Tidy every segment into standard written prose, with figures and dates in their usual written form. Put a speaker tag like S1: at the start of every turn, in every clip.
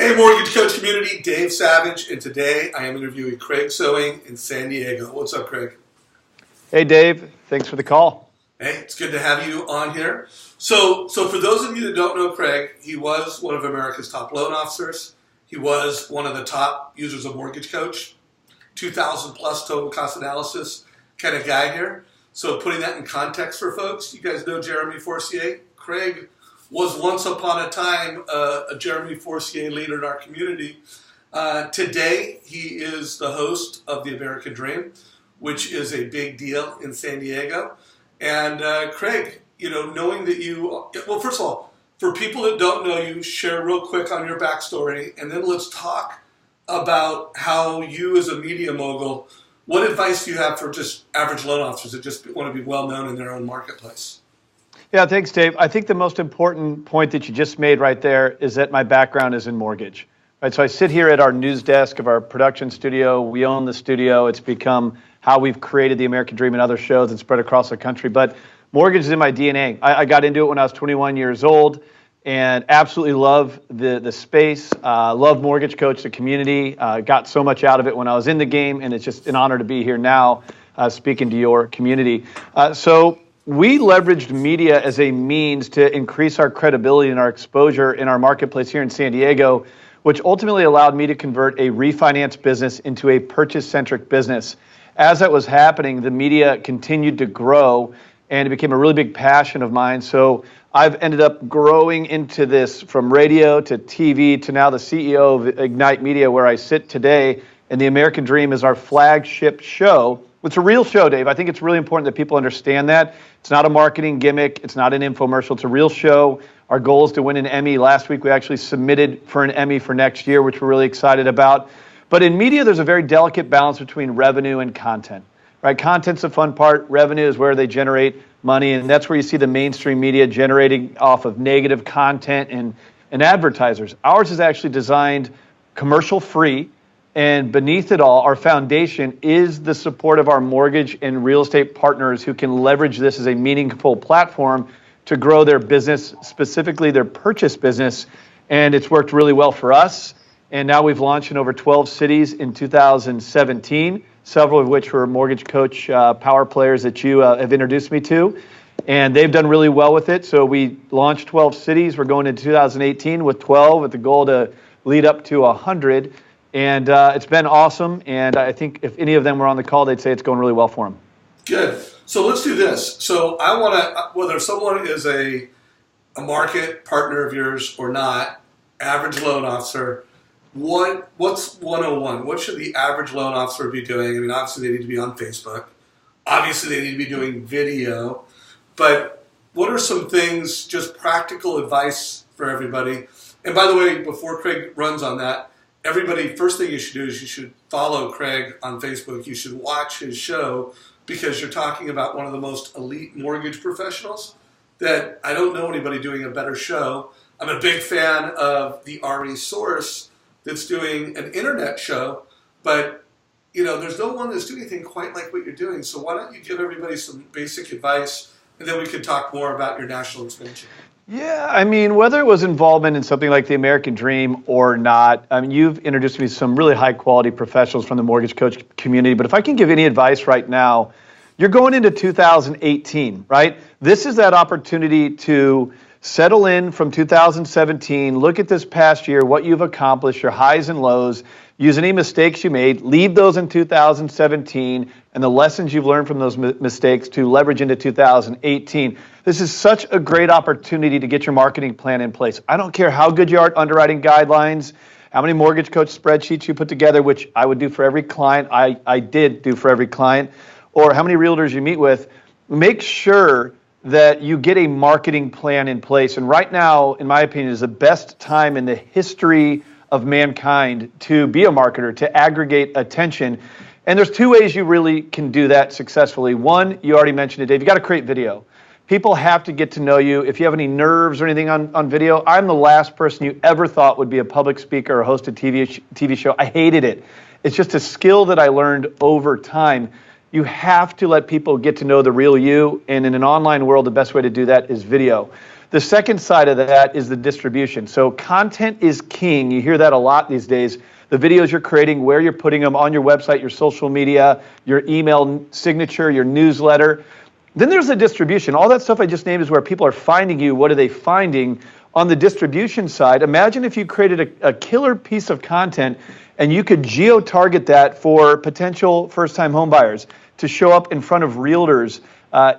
S1: Hey, Mortgage Coach community, Dave Savage, and today I am interviewing Craig Sewing in San Diego. What's up, Craig?
S2: Hey, Dave. Thanks for the call.
S1: Hey, it's good to have you on here. So for those of you that don't know Craig, he was one of America's top loan officers. He was one of the top users of Mortgage Coach, 2,000 plus total cost analysis kind of guy here. So putting that in context for folks, you guys know Jeremy Forcier. Craig was once upon a time a Jeremy Forcier leader in our community. Today, he is the host of The American Dream, which is a big deal in San Diego. And Craig, knowing that well, first of all, for people that don't know you, share real quick on your backstory, and then let's talk about how you as a media mogul, what advice do you have for just average loan officers that just want to be well known in their own marketplace?
S2: Yeah, thanks, Dave. I think the most important point that you just made right there is that my background is in mortgage. Right, so I sit here at our news desk of our production studio. We own the studio. It's become how we've created The American Dream and other shows and spread across the country. But mortgage is in my DNA. I got into it when I was 21 years old and absolutely love the space. Love Mortgage Coach, the community. Got so much out of it when I was in the game, and it's just an honor to be here now speaking to your community. So we leveraged media as a means to increase our credibility and our exposure in our marketplace here in San Diego, which ultimately allowed me to convert a refinance business into a purchase-centric business. As that was happening, the media continued to grow, and it became a really big passion of mine. So I've ended up growing into this from radio to TV to now the CEO of Ignite Media, where I sit today, and The American Dream is our flagship show. It's a real show, Dave. I think it's really important that people understand that. It's not a marketing gimmick. It's not an infomercial. It's a real show. Our goal is to win an Emmy. Last week, we actually submitted for an Emmy for next year, which we're really excited about. But in media, there's a very delicate balance between revenue and content. Right? Content's the fun part. Revenue is where they generate money, and that's where you see the mainstream media generating off of negative content and advertisers. Ours is actually designed commercial-free. And beneath it all, our foundation is the support of our mortgage and real estate partners who can leverage this as a meaningful platform to grow their business, specifically their purchase business. And it's worked really well for us. And now we've launched in over 12 cities in 2017, several of which were Mortgage Coach power players that you have introduced me to. And they've done really well with it. So we launched 12 cities. We're going into 2018 with 12 with the goal to lead up to 100. And it's been awesome, and I think if any of them were on the call, they'd say it's going really well for them.
S1: Good. So let's do this. So I want to, whether someone is a market partner of yours or not, average loan officer, what's 101? What should the average loan officer be doing? I mean, obviously they need to be on Facebook. Obviously they need to be doing video. But what are some things, just practical advice for everybody? And by the way, before Craig runs on that, everybody, first thing you should do is you should follow Craig on Facebook. You should watch his show because you're talking about one of the most elite mortgage professionals that I don't know anybody doing a better show. I'm a big fan of the RE Source that's doing an internet show, but there's no one that's doing anything quite like what you're doing. So why don't you give everybody some basic advice, and then we can talk more about your national expansion.
S2: Yeah, I mean, whether it was involvement in something like The American Dream or not, I mean, you've introduced me to some really high-quality professionals from the Mortgage Coach community, but if I can give any advice right now, you're going into 2018, right? This is that opportunity to settle in from 2017, look at this past year, what you've accomplished, your highs and lows, use any mistakes you made, leave those in 2017, and the lessons you've learned from those mistakes to leverage into 2018. This is such a great opportunity to get your marketing plan in place. I don't care how good you are at underwriting guidelines, how many Mortgage Coach spreadsheets you put together, which I would do for every client, I did do for every client, or how many realtors you meet with. Make sure that you get a marketing plan in place. And right now, in my opinion, is the best time in the history of mankind to be a marketer, to aggregate attention. And there's two ways you really can do that successfully. One, you already mentioned it, Dave, you got to create video. People have to get to know you. If you have any nerves or anything on video, I'm the last person you ever thought would be a public speaker or host a TV show. I hated it. It's just a skill that I learned over time. You have to let people get to know the real you, and in an online world, the best way to do that is video. The second side of that is the distribution. So content is king. You hear that a lot these days. The videos you're creating, where you're putting them on your website, your social media, your email signature, your newsletter. Then there's the distribution. All that stuff I just named is where people are finding you. What are they finding? On the distribution side, imagine if you created a killer piece of content and you could geo-target that for potential first-time home buyers to show up in front of realtors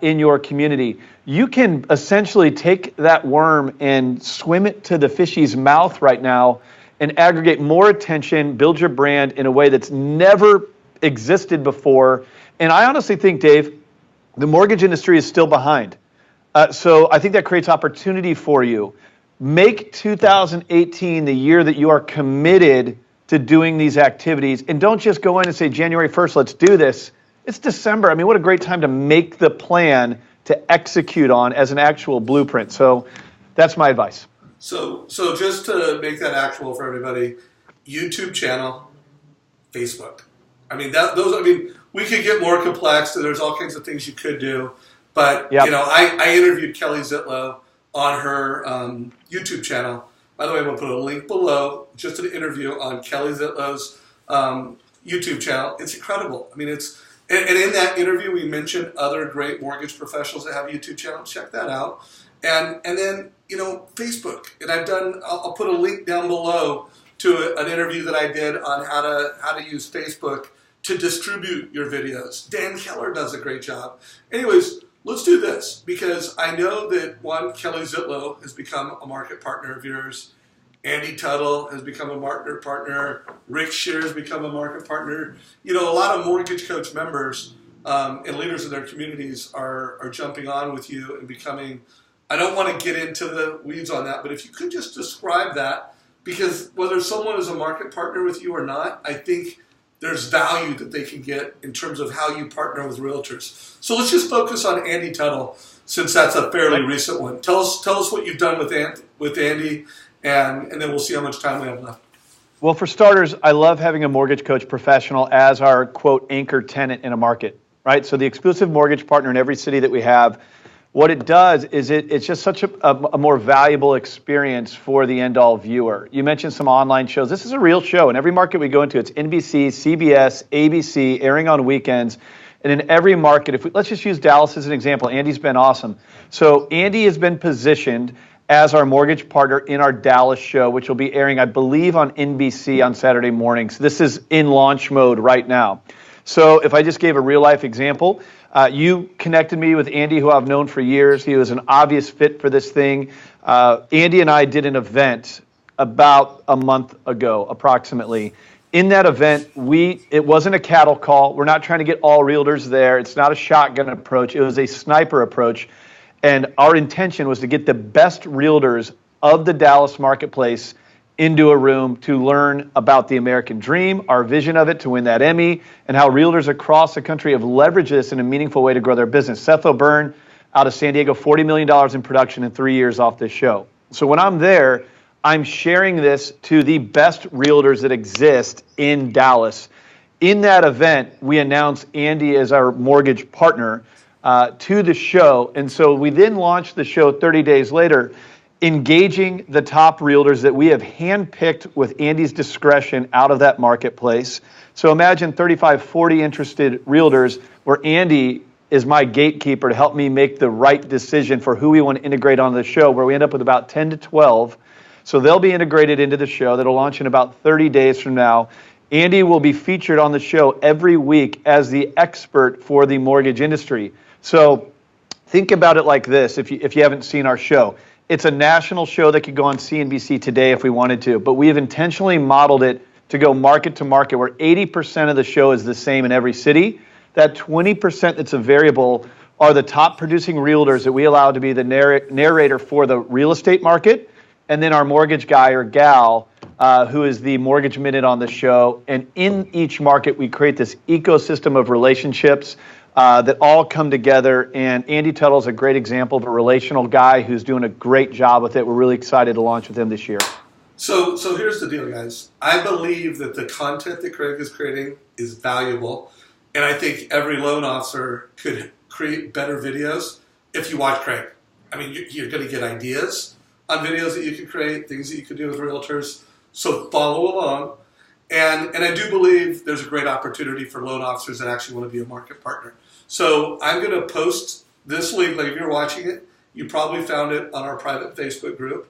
S2: in your community. You can essentially take that worm and swim it to the fishy's mouth right now and aggregate more attention, build your brand in a way that's never existed before. And I honestly think, Dave, the mortgage industry is still behind. So I think that creates opportunity for you. Make 2018 the year that you are committed to doing these activities. And don't just go in and say, January 1st, let's do this. It's December. I mean, what a great time to make the plan to execute on as an actual blueprint. So that's my advice.
S1: So just to make that actual for everybody, YouTube channel, Facebook. I mean, we could get more complex. There's all kinds of things you could do. But,
S2: Yep.
S1: I interviewed Kelly Zitlow on her YouTube channel. By the way, I'm going to put a link below, just an interview on Kelly Zitlow's YouTube channel. It's incredible. I mean, and in that interview, we mentioned other great mortgage professionals that have YouTube channels. Check that out. And then, Facebook. And I'll put a link down below to an interview that I did on how to use Facebook to distribute your videos. Dan Keller does a great job. Anyways, let's do this, because I know that Kelly Zitlow has become a market partner of yours. Andy Tuttle has become a market partner. Rick Shear has become a market partner. A lot of Mortgage Coach members and leaders in their communities are jumping on with you and becoming. I don't want to get into the weeds on that, but if you could just describe that, because whether someone is a market partner with you or not, I think there's value that they can get in terms of how you partner with realtors. So let's just focus on Andy Tuttle, since that's a fairly recent one. Tell us what you've done with Andy, and then we'll see how much time we have left.
S2: Well, for starters, I love having a mortgage coach professional as our, quote, anchor tenant in a market, right? So the exclusive mortgage partner in every city that we have, what it does is it's just such a more valuable experience for the end-all viewer. You mentioned some online shows. This is a real show. In every market we go into, it's NBC, CBS, ABC, airing on weekends. And in every market, let's just use Dallas as an example. Andy's been awesome. So Andy has been positioned as our mortgage partner in our Dallas show, which will be airing, I believe, on NBC on Saturday mornings. This is in launch mode right now. So if I just gave a real-life example, you connected me with Andy, who I've known for years. He was an obvious fit for this thing. Andy and I did an event about a month ago, approximately. In that event, it wasn't a cattle call. We're not trying to get all realtors there. It's not a shotgun approach. It was a sniper approach. And our intention was to get the best realtors of the Dallas marketplace into a room to learn about the American dream, our vision of it to win that Emmy, and how realtors across the country have leveraged this in a meaningful way to grow their business. Seth O'Byrne out of San Diego, $40 million in production in 3 years off this show. So when I'm there, I'm sharing this to the best realtors that exist in Dallas. In that event, we announced Andy as our mortgage partner to the show. And so we then launched the show 30 days later, engaging the top realtors that we have handpicked with Andy's discretion out of that marketplace. So imagine 35, 40 interested realtors where Andy is my gatekeeper to help me make the right decision for who we want to integrate on the show, where we end up with about 10 to 12. So they'll be integrated into the show. That'll launch in about 30 days from now. Andy will be featured on the show every week as the expert for the mortgage industry. So think about it like this, if you haven't seen our show. It's a national show that could go on CNBC today if we wanted to, but we have intentionally modeled it to go market to market, where 80% of the show is the same in every city. That 20% that's a variable are the top producing realtors that we allow to be the narrator for the real estate market, and then our mortgage guy or gal who is the mortgage minute on the show. And in each market, we create this ecosystem of relationships that all come together. And Andy Tuttle is a great example of a relational guy who's doing a great job with it. We're really excited to launch with him this year.
S1: So here's the deal, guys. I believe that the content that Craig is creating is valuable. And I think every loan officer could create better videos if you watch Craig. I mean, you're going to get ideas on videos that you can create, things that you can do with realtors. So follow along. And I do believe there's a great opportunity for loan officers that actually want to be a market partner. So I'm going to post this link. Like if you're watching it, you probably found it on our private Facebook group,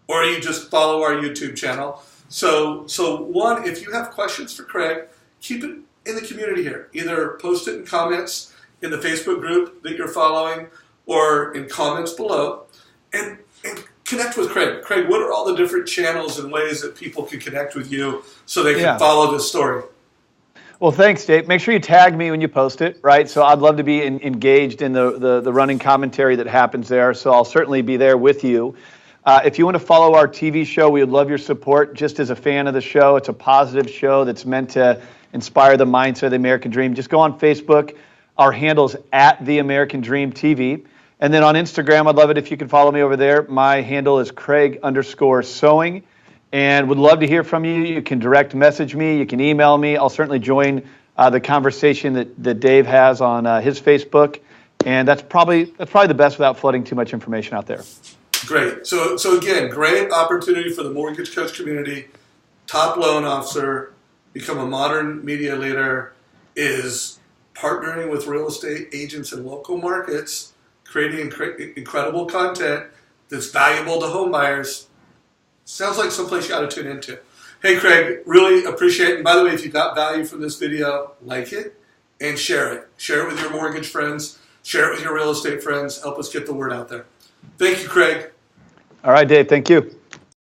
S1: or you just follow our YouTube channel. So one, if you have questions for Craig, keep it in the community here. Either post it in comments in the Facebook group that you're following or in comments below, and connect with Craig. Craig, what are all the different channels and ways that people can connect with you so they can follow this story?
S2: Well, thanks, Dave. Make sure you tag me when you post it, right? So I'd love to be engaged in the running commentary that happens there. So I'll certainly be there with you. If you want to follow our TV show, we would love your support. Just as a fan of the show, it's a positive show that's meant to inspire the mindset of the American Dream. Just go on Facebook. Our handle's @TheAmericanDreamTV. And then on Instagram, I'd love it if you could follow me over there. My handle is Craig_Sewing. And would love to hear from you. You can direct message me. You can email me. I'll certainly join the conversation that Dave has on his Facebook. And that's probably the best without flooding too much information out there.
S1: Great. So again, great opportunity for the Mortgage Coach community. Top loan officer, become a modern media leader, is partnering with real estate agents in local markets, creating incredible content that's valuable to home buyers. Sounds like someplace you ought to tune into. Hey, Craig, really appreciate it. And by the way, if you got value from this video, like it and share it. Share it with your mortgage friends. Share it with your real estate friends. Help us get the word out there. Thank you, Craig.
S2: All right, Dave. Thank you.